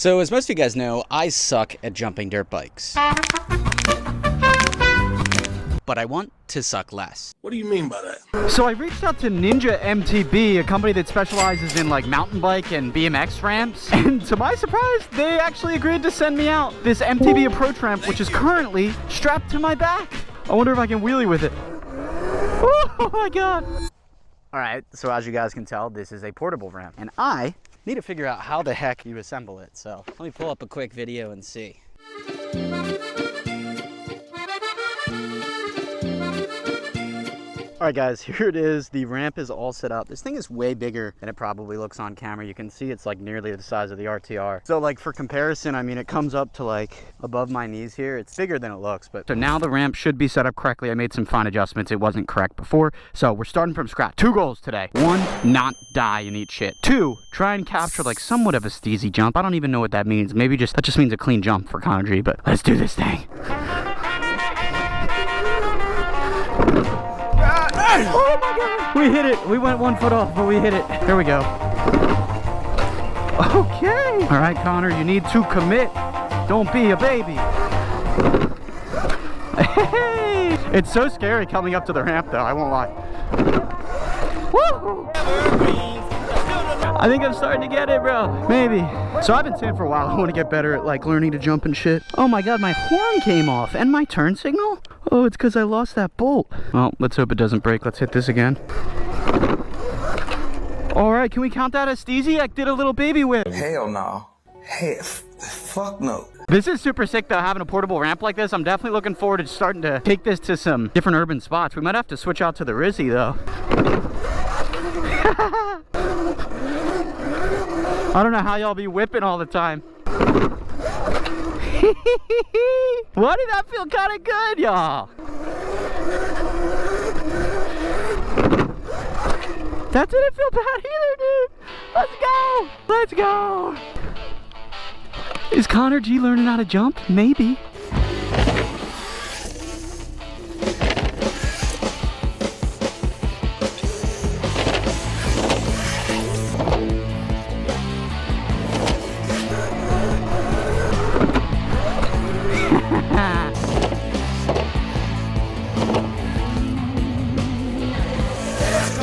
So as most of you guys know, I suck at jumping dirt bikes. But I want to suck less. What do you mean by that? So I reached out to Ninja MTB, a company that specializes in like mountain bike and BMX ramps. And to my surprise, they actually agreed to send me out this MTB approach ramp, which is currently strapped to my back. I wonder if I can wheelie with it. Oh my God. All right, so as you guys can tell, this is a portable ramp. And I need to figure out how the heck you assemble it. So let me pull up a quick video and see. All right guys, here it is. The ramp is all set up. This thing is way bigger than it probably looks on camera. You can see it's like nearly the size of the RTR. So like for comparison, I mean, it comes up to like above my knees here. It's bigger than it looks, but so now the ramp should be set up correctly. I made some fine adjustments. It wasn't correct before. So we're starting from scratch. 2 goals today. 1, not die and eat shit. 2, try and capture like somewhat of a steezy jump. I don't even know what that means. Maybe that just means a clean jump for ConnorG, but let's do this thing. Oh my God! We hit it! We went 1 foot off, but we hit it. Here we go. Okay! Alright, Connor, you need to commit. Don't be a baby. Hey! It's so scary coming up to the ramp, though, I won't lie. Woo! I think I'm starting to get it, bro. Maybe. So I've been saying for a while I want to get better at like learning to jump and shit. Oh my God, my horn came off and my turn signal? Oh, it's because I lost that bolt. Well, let's hope it doesn't break. Let's hit this again. All right, can we count that as steezy? I did a little baby whip. Hell no. Fuck no. This is super sick though, having a portable ramp like this. I'm definitely looking forward to starting to take this to some different urban spots. We might have to switch out to the Rizzler though. I don't know how y'all be whipping all the time. Why did that feel kind of good, y'all? That didn't feel bad either, dude. Let's go. Let's go. Is ConnorG learning how to jump? Maybe.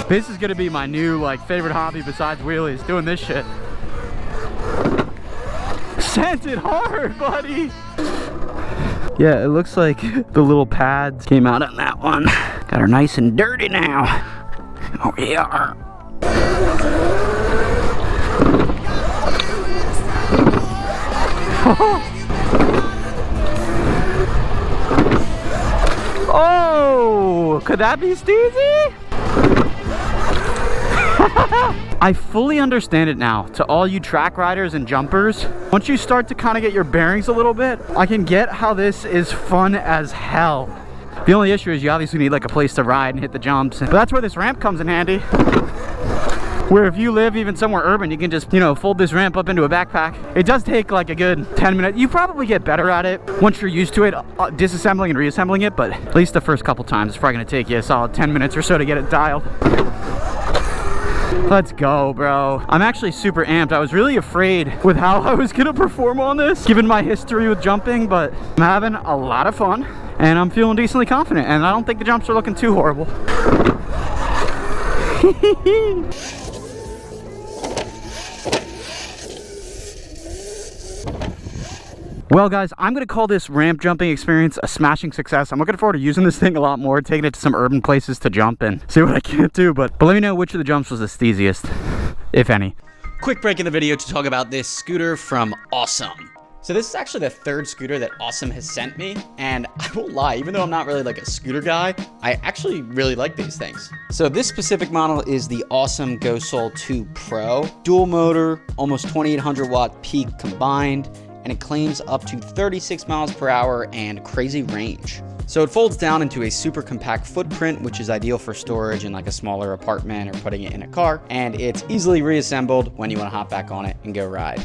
This is gonna be my new like favorite hobby besides wheelies, doing this shit. Sent it hard, buddy. Yeah, it looks like the little pads came out on that one. Got her nice and dirty now. Oh yeah. Oh, could that be steezy? I fully understand it now. To all you track riders and jumpers, once you start to kind of get your bearings a little bit, I can get how this is fun as hell. The only issue is you obviously need like a place to ride and hit the jumps, but that's where this ramp comes in handy. Where if you live even somewhere urban, you can just, you know, fold this ramp up into a backpack. It does take like a good 10 minutes. You probably get better at it once you're used to it, disassembling and reassembling it, but at least the first couple times, it's probably gonna take you a solid 10 minutes or so to get it dialed. Let's go, bro. I'm actually super amped. I was really afraid with how I was gonna perform on this, given my history with jumping, but I'm having a lot of fun and I'm feeling decently confident, and I don't think the jumps are looking too horrible. Well guys, I'm gonna call this ramp jumping experience a smashing success. I'm looking forward to using this thing a lot more, taking it to some urban places to jump and see what I can do, but let me know which of the jumps was the steeziest, if any. Quick break in the video to talk about this scooter from Awesome. So this is actually the 3rd scooter that Awesome has sent me, and I won't lie, even though I'm not really like a scooter guy, I actually really like these things. So this specific model is the Awesome Go Soul 2 Pro. Dual motor, almost 2800 watt peak combined, and it claims up to 36 miles per hour and crazy range. So it folds down into a super compact footprint, which is ideal for storage in like a smaller apartment or putting it in a car, and it's easily reassembled when you want to hop back on it and go ride.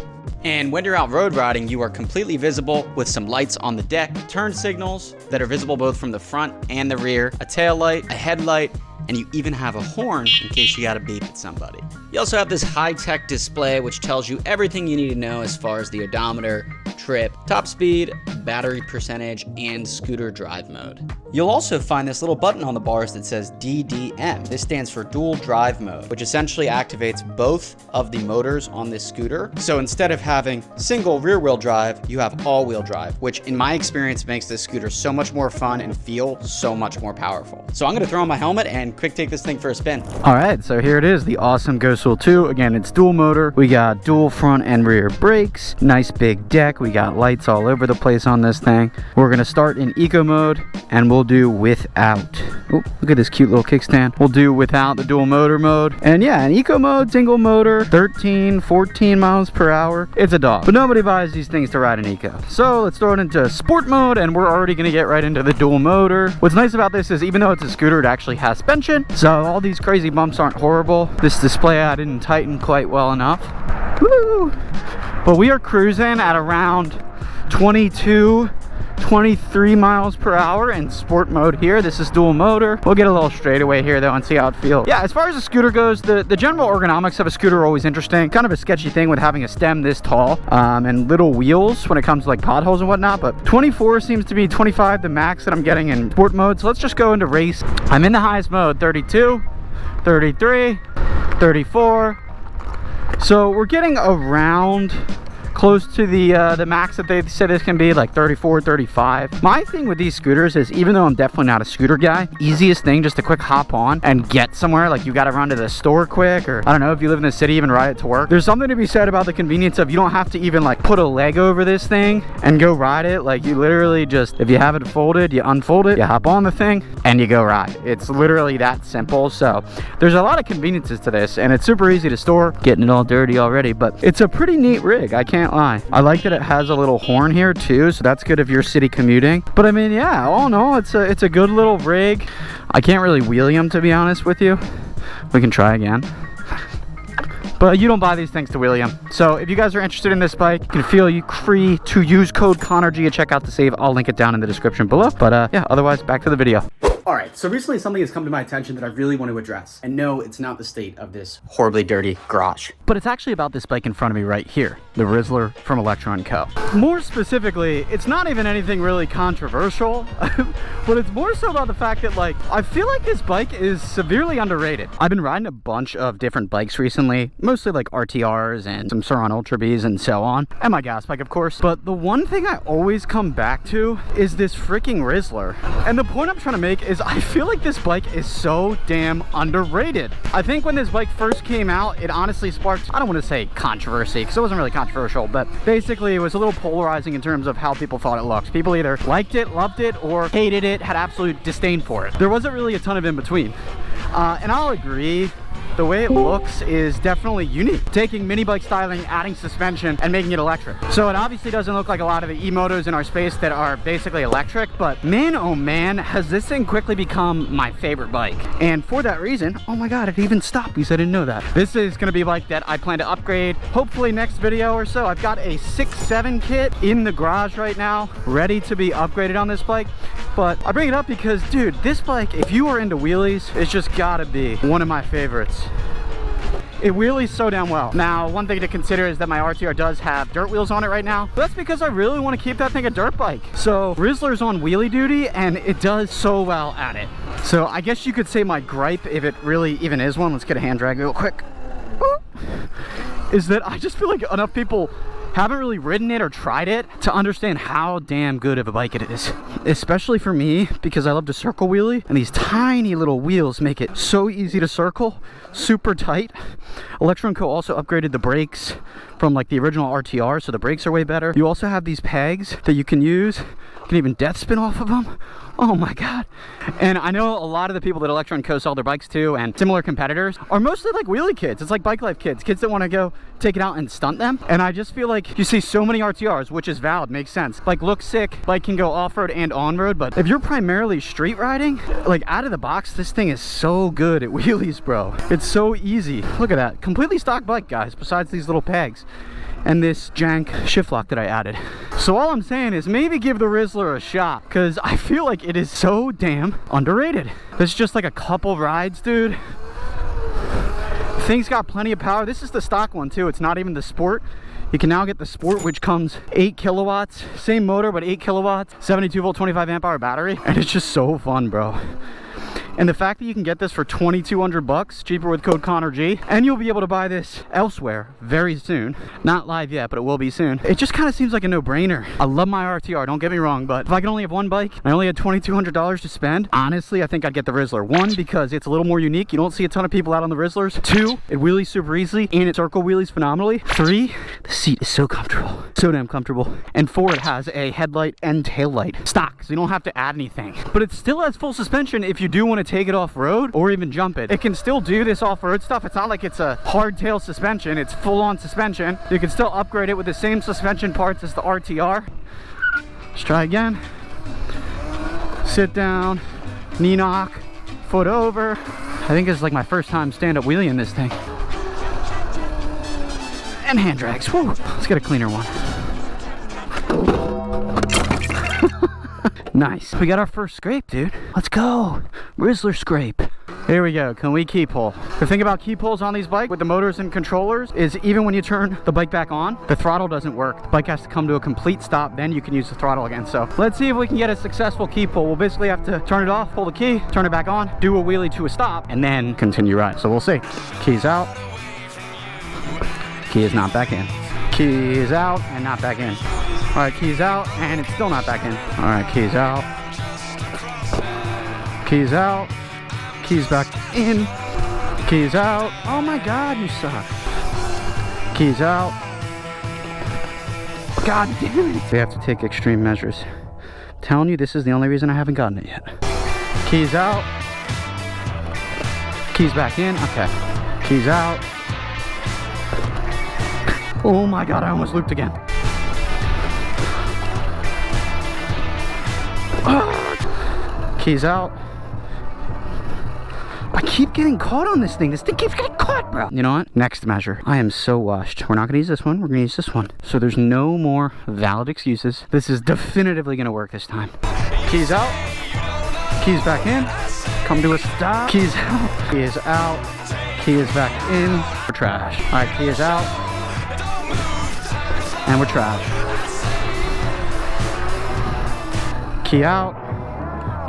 And when you're out road riding, you are completely visible with some lights on the deck, turn signals that are visible both from the front and the rear, a tail light, a headlight, and you even have a horn in case you gotta beep at somebody. You also have this high-tech display which tells you everything you need to know as far as the odometer, trip, top speed, battery percentage, and scooter drive mode. You'll also find this little button on the bars that says DDM. This stands for dual drive mode, which essentially activates both of the motors on this scooter. So instead of having single rear wheel drive, you have all wheel drive, which in my experience makes this scooter so much more fun and feel so much more powerful. So I'm gonna throw on my helmet and quick take this thing for a spin. All right, so here it is, the awesome Ghost Wheel 2. Again, it's dual motor. We got dual front and rear brakes, nice big deck. We got lights all over the place on this thing. We're gonna start in eco mode and we'll do without. Oh, look at this cute little kickstand. We'll do without the dual motor mode. And yeah, in eco mode, single motor, 13, 14 miles per hour. It's a dog, but nobody buys these things to ride in eco. So let's throw it into sport mode and we're already gonna get right into the dual motor. What's nice about this is even though it's a scooter, it actually has suspension. So all these crazy bumps aren't horrible. This display I didn't tighten quite well enough. Woo! But we are cruising at around 22, 23 miles per hour in sport mode here. This is dual motor. We'll get a little straightaway here though and see how it feels. Yeah, as far as the scooter goes, the general ergonomics of a scooter are always interesting. Kind of a sketchy thing with having a stem this tall and little wheels when it comes to like potholes and whatnot, but 24 seems to be 25 the max that I'm getting in sport mode. So let's just go into race. I'm in the highest mode, 32, 33, 34. So we're getting around close to the max that they said this can be, like 34, 35. My thing with these scooters is, even though I'm definitely not a scooter guy, easiest thing just to quick hop on and get somewhere. Like you got to run to the store quick, or I don't know, if you live in the city, even ride it to work. There's something to be said about the convenience of you don't have to even like put a leg over this thing and go ride it. Like you literally just, if you have it folded, you unfold it, you hop on the thing and you go ride. It's literally that simple. So there's a lot of conveniences to this and it's super easy to store. Getting it all dirty already, but it's a pretty neat rig. I can't lie. I like that it has a little horn here too, so that's good if you're city commuting. But I mean, yeah, all in all, it's a good little rig. I can't really wheelie them, to be honest with you. We can try again. But you don't buy these things to wheelie them. So if you guys are interested in this bike, you can feel free to use code ConnorG and check out the save. I'll link it down in the description below. But yeah, otherwise, back to the video. All right, so recently something has come to my attention that I really want to address. And no, it's not the state of this horribly dirty garage. But it's actually about this bike in front of me right here, the Rizzler from Electron Co. More specifically, it's not even anything really controversial, but it's more so about the fact that, like, I feel like this bike is severely underrated. I've been riding a bunch of different bikes recently, mostly like RTRs and some Sur-Ron Ultra Bs and so on, and my gas bike, of course. But the one thing I always come back to is this freaking Rizzler. And the point I'm trying to make is I feel like this bike is so damn underrated. I think when this bike first came out, it honestly sparked, I don't want to say controversy, because it wasn't really controversial, but basically it was a little polarizing in terms of how people thought it looked. People either liked it, loved it, or hated it, had absolute disdain for it. There wasn't really a ton of in between. And I'll agree, the way it looks is definitely unique. Taking mini bike styling, adding suspension, and making it electric. So it obviously doesn't look like a lot of the e-motos in our space that are basically electric, but man, oh man, has this thing quickly become my favorite bike. And for that reason, oh my God, it even stopped because I didn't know that. This is gonna be a bike that I plan to upgrade, hopefully next video or so. I've got a 6.7 kit in the garage right now, ready to be upgraded on this bike. But I bring it up because, dude, this bike, if you are into wheelies, it's just gotta be one of my favorites. It wheelies so damn well. Now, one thing to consider is that my RTR does have dirt wheels on it right now. But that's because I really want to keep that thing a dirt bike. So Rizzler's on wheelie duty and it does so well at it. So I guess you could say my gripe, if it really even is one, let's get a hand drag real quick, is that I just feel like enough people haven't really ridden it or tried it to understand how damn good of a bike it is. Especially for me, because I love to circle wheelie, and these tiny little wheels make it so easy to circle, super tight. Electron Co also upgraded the brakes from like the original RTR, so the brakes are way better. You also have these pegs that you can use. You can even death spin off of them. Oh my God. And I know a lot of the people that Electron Co sell their bikes to and similar competitors are mostly like wheelie kids. It's like bike life kids that want to go take it out and stunt them. And I just feel like you see so many RTRs, which is valid, makes sense. Like, look sick, bike can go off-road and on-road, but if you're primarily street riding, like out of the box, this thing is so good at wheelies, bro. It's so easy. Look at that, completely stock bike, guys, besides these little pegs. and this jank shift lock that I added. So all I'm saying is maybe give the Rizzler a shot, because I feel like it is so damn underrated. It's just like a couple rides, dude. Thing's got plenty of power. This is the stock one too. It's not even the Sport. You can now get the Sport, which comes 8 kilowatts. Same motor, but 8 kilowatts, 72 volt, 25 amp hour battery. And it's just so fun, bro. And the fact that you can get this for 2,200 bucks, cheaper with code ConnorG, and you'll be able to buy this elsewhere very soon. Not live yet, but it will be soon. It just kind of seems like a no-brainer. I love my RTR, don't get me wrong, but if I could only have one bike, and I only had $2,200 to spend, honestly, I think I'd get the Rizzler. 1, because it's a little more unique. You don't see a ton of people out on the Rizzlers. 2, it wheelies super easily, and it circle wheelies phenomenally. 3, the seat is so comfortable. So damn comfortable. And 4, it has a headlight and tail light. Stock, so you don't have to add anything. But it still has full suspension if you do want to take it off-road or even jump it. It can still do this off-road stuff. It's not like it's a hardtail suspension. It's full-on suspension. You can still upgrade it with the same suspension parts as the RTR. Let's try again. Sit down, knee knock, foot over. I think it's like my first time stand-up wheeling this thing. And hand drags. Whew. Let's get a cleaner one. Nice. We got our first scrape, dude. Let's go. Rizzler scrape. Here we go. Can we key pull? The thing about key pulls on these bikes with the motors and controllers is even when you turn the bike back on, the throttle doesn't work. The bike has to come to a complete stop, then you can use the throttle again. So let's see if we can get a successful key pull. We'll basically have to turn it off, pull the key, turn it back on, do a wheelie to a stop, and then continue ride. So we'll see. Keys out. Key is not back in. Key is out and not back in. All right, keys out, and it's still not back in. All right, keys out. Keys out. Keys back in. Keys out. Oh my God, you suck. Keys out. God damn it. We have to take extreme measures. I'm telling you, this is the only reason I haven't gotten it yet. Keys out. Keys back in. Okay. Keys out. Oh my God, I almost looped again. Keys out. I keep getting caught on this thing. This thing keeps getting caught, bro. You know what? Next measure. I am so washed. We're not gonna use this one. We're gonna use this one. So there's no more valid excuses. This is definitively gonna work this time. Keys out. Keys back in. Come to a stop. Keys out. Key is out. Key is back in. We're trash. All right, key is out. And we're trash. Key out.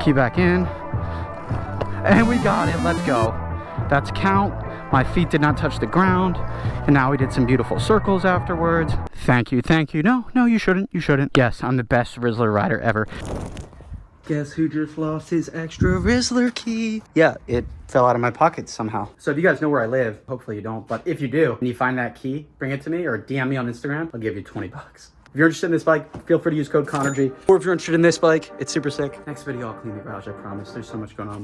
Key back in. And we got it. Let's go. That's count. My feet did not touch the ground. And now we did some beautiful circles afterwards. Thank you. Thank you. No, you shouldn't. You shouldn't. Yes, I'm the best Rizzler rider ever. Guess who just lost his extra Rizzler key? Yeah, it fell out of my pocket somehow. So if you guys know where I live, hopefully you don't, but if you do, and you find that key, bring it to me or DM me on Instagram. I'll give you 20 bucks. If you're interested in this bike, feel free to use code ConnorG. Or if you're interested in this bike, it's super sick. Next video, I'll clean the garage, I promise. There's so much going on.